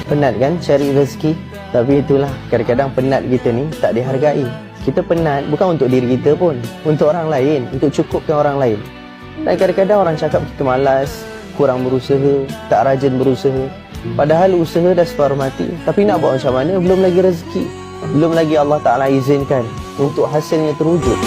Penat kan cari rezeki? Tapi itulah, kadang-kadang penat kita ni tak dihargai. Kita penat bukan untuk diri kita pun, untuk orang lain, untuk cukupkan orang lain. Dan kadang-kadang orang cakap kita malas, kurang berusaha, tak rajin berusaha. Padahal usaha dah separuh mati. Tapi nak buat macam mana? Belum lagi rezeki, belum lagi Allah Ta'ala izinkan untuk hasilnya terwujud.